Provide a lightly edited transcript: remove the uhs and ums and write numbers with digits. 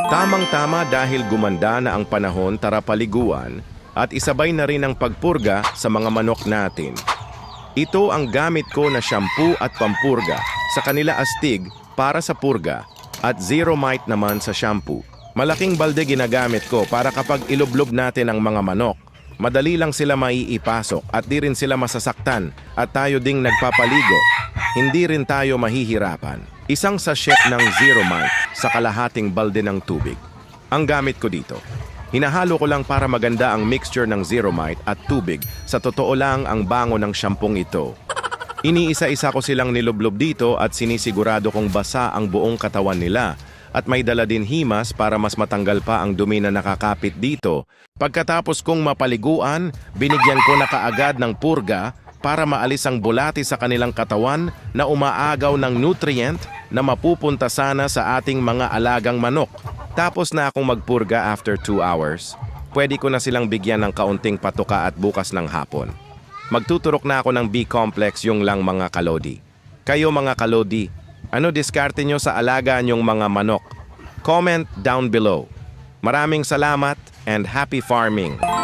Tamang-tama dahil gumanda na ang panahon, tara paliguan at isabay na rin ang pagpurga sa mga manok natin. Ito ang gamit ko na shampoo at pampurga, sa kanila astig para sa purga at zero mite naman sa shampoo. Malaking balde ginagamit ko para kapag ilublob natin ang mga manok, madali lang sila maiipasok at di rin sila masasaktan at tayo ding nagpapaligo. Hindi rin tayo mahihirapan. Isang sachet ng zero mite sa kalahating balde ng tubig. Ang gamit ko dito. Hinahalo ko lang para maganda ang mixture ng zero mite at tubig. Sa totoo lang ang bango ng syampong ito. Iniisa-isa ko silang nilublob dito at sinisigurado kong basa ang buong katawan nila. At may dala din himas para mas matanggal pa ang dumi na nakakapit dito. Pagkatapos kong mapaliguan, binigyan ko na kaagad ng purga para maalis ang bulati sa kanilang katawan na umaagaw ng nutrient na mapupunta sana sa ating mga alagang manok. Tapos na akong magpurga after 2 hours. Pwede ko na silang bigyan ng kaunting patuka at bukas ng hapon. Magtuturok na ako ng B-complex yung lang mga kalodi. Kayo mga kalodi, ano diskarte nyo sa alaga nyong mga manok? Comment down below. Maraming salamat and happy farming!